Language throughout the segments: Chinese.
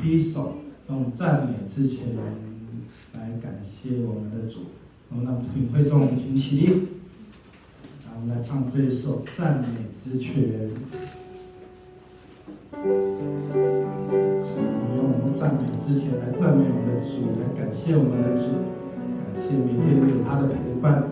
第一首用赞美之泉来感谢我们的主。那么领会众请起立，我们来唱这一首赞美之泉。用我们赞美之泉来赞美我们的主，来感谢我们的主，感谢每天有他的陪伴。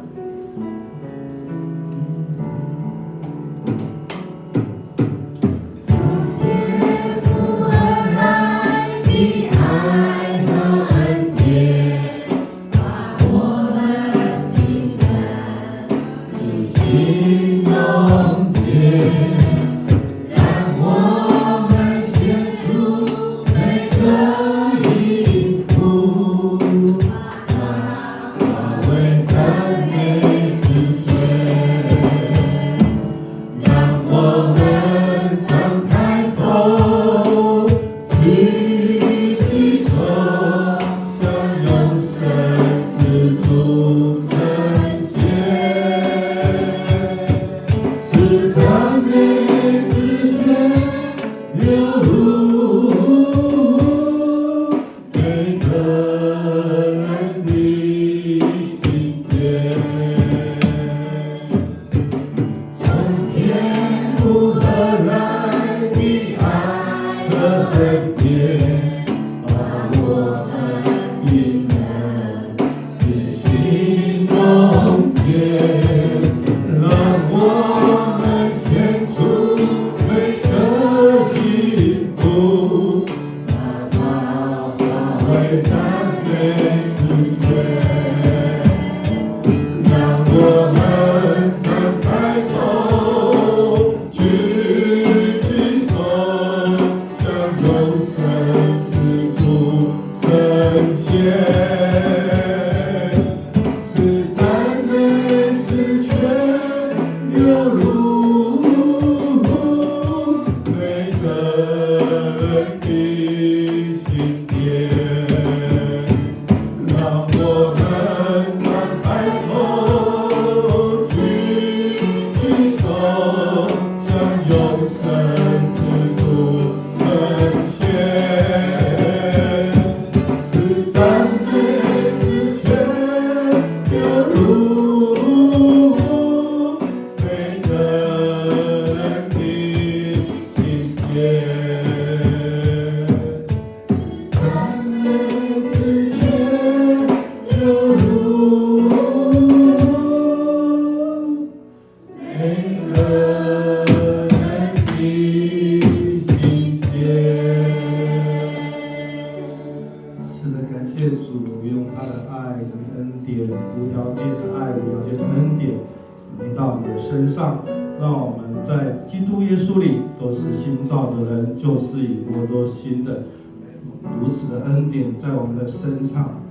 如此的恩典在我们的身上，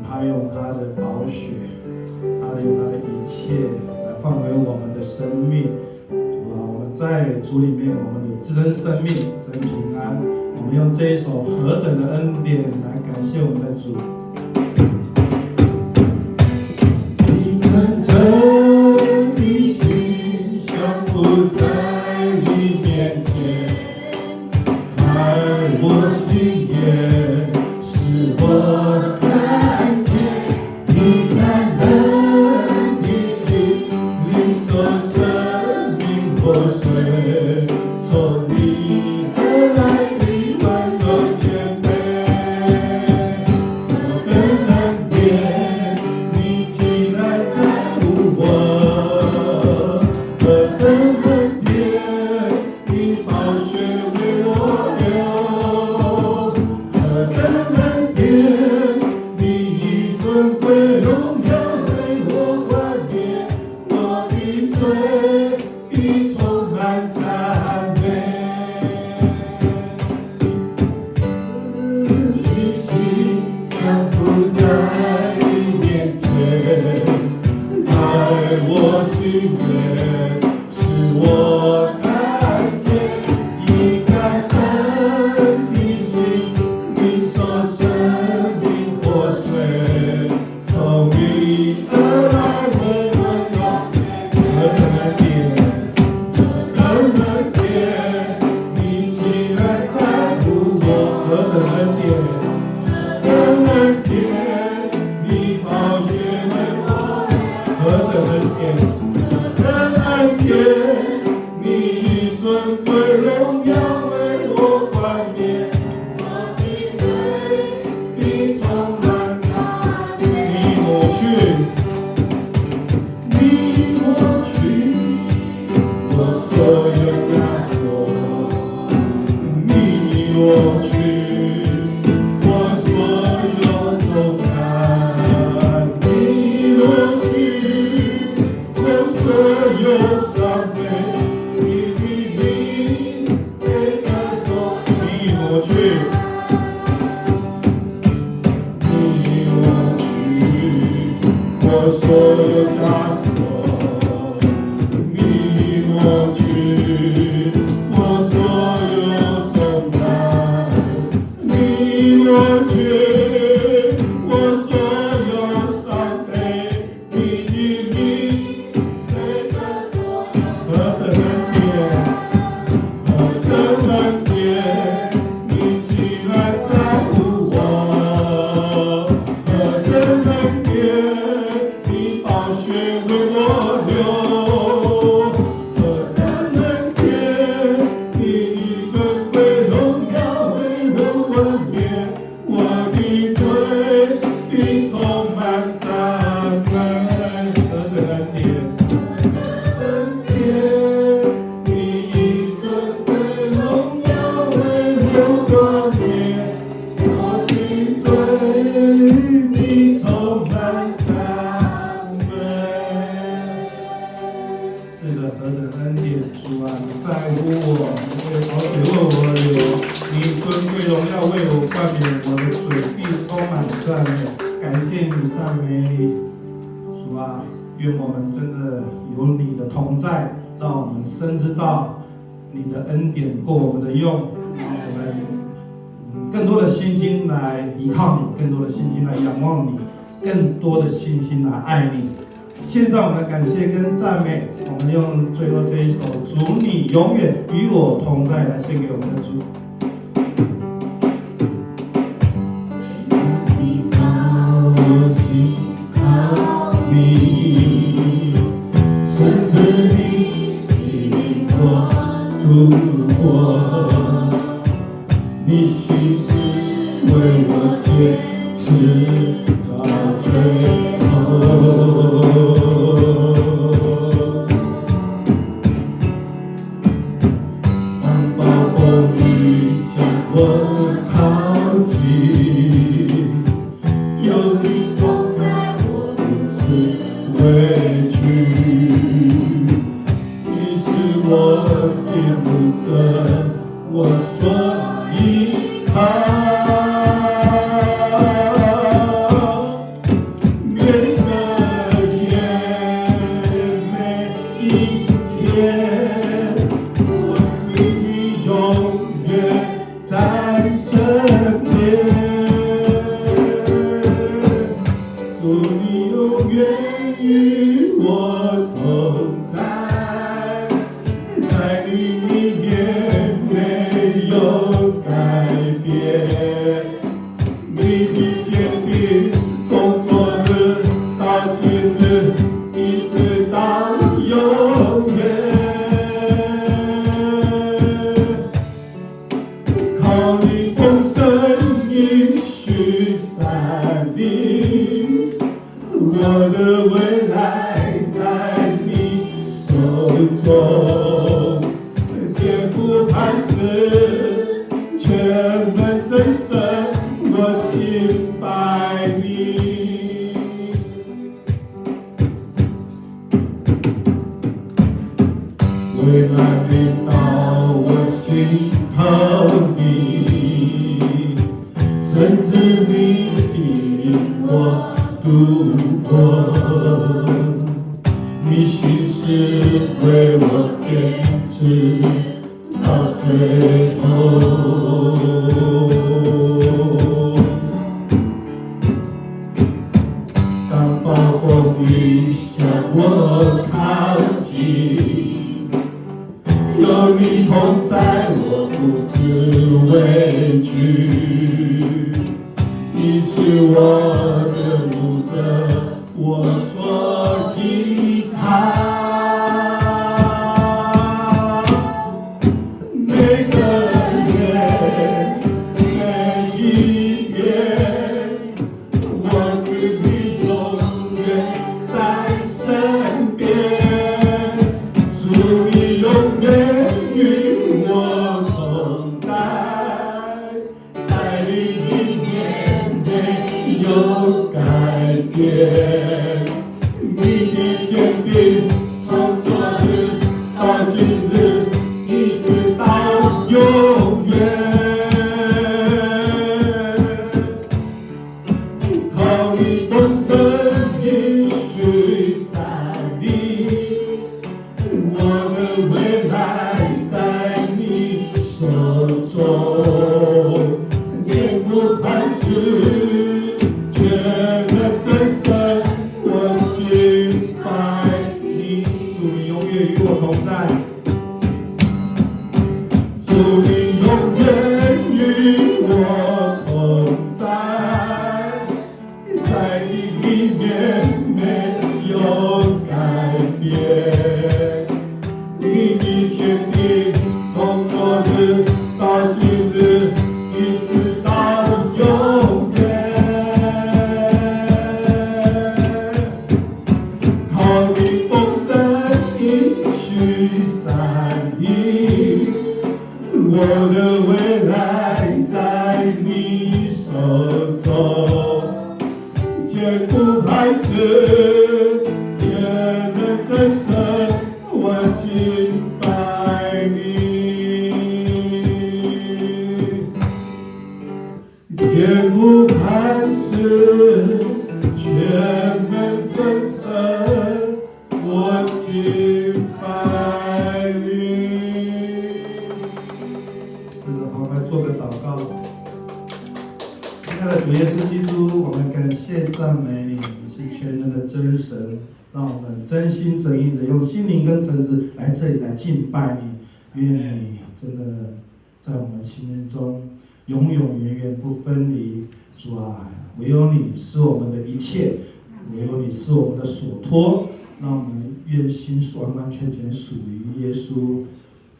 他用他的宝血，他用他的一切来换回我们的生命。我们在主里面，我们有真生命、真平安。我们用这一首何等的恩典来感谢我们的主。你真正的心降伏在你面前，开我心眼，使我看见你感恩的心，你所生命活水，从你而来的温柔谦卑。我冠冕，我的罪你充满赞美，你抹去，你抹去我所有枷锁，你抹去我所有重担，你抹去我所有伤悲。我所有枷锁，你抹去我所有重担，你抹去我所有伤悲，你的名每个所有何等恩典，何等恩典，你竟然在乎我，何等恩典。血为我流，何等恩典！你尊贵荣耀为我冠冕，我的罪你充满赞美，何等恩典！你尊贵荣耀为我冠冕，我的罪你充满赞何等恩典，主啊，你在乎我，你为宝血为我流，你尊贵荣耀为我冠冕，我的嘴必充满赞美，感谢你，赞美你，主啊，愿我们真的有你的同在，让我们深知到你的恩典够我们的用，让我们更多的信心来依靠你，更多的信心来仰望你，更多的信心来爱你。献上我们的感谢跟赞美，我们用最后这一首《主你永远与我同在》来献给我们的主。我心靠你，甚至你引我度过，你心是为我坚持到最后。我靠近，有你同在，我不知畏惧。你是我的牧者，我所依靠。每个夜，每一天，我是你永远。在身边，主你永远与我同在，在你里面没有改变，你的坚定从昨日到今日，一直到永远。靠你丰盛应许在你，我的未来在你手中，艰苦磐石，全能真神，我敬拜你。未来领导我心靠你，甚至你引我度过，你心是为我坚持到最后。当暴风雨向我靠近，有你同在，我不知畏惧。你是我的牧者，我所依靠。每个夜，天，你的坚定，从昨日到今日，一直到永远。靠你丰盛应许在你，我的未来在你手中，坚不磐石，全能真神，我敬拜你。主，你永远与我同在。主，你永远与我同在，在你里面没有改变，你的坚定从昨日到今日，一直到永远。靠你丰盛应许在你，我的未来在你手中，坚不磐石，全能真神，我敬拜你。坚不磐石，全能真神，我敬拜你。是的，好，我们做个祷告。亲爱的主耶稣基督，我们感谢赞美你，你是全能的真神，让我们真心真意的用心灵跟诚实来这里来敬拜你。愿你真的在我们心灵中永永远远不分离。主啊，唯有你是我们的一切，唯有你是我们的所托，让我们愿心完完全全属于耶稣，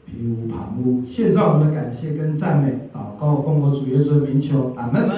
皮无旁骛。献上我们的感谢跟赞美，祷告奉我主耶稣的名求，阿门。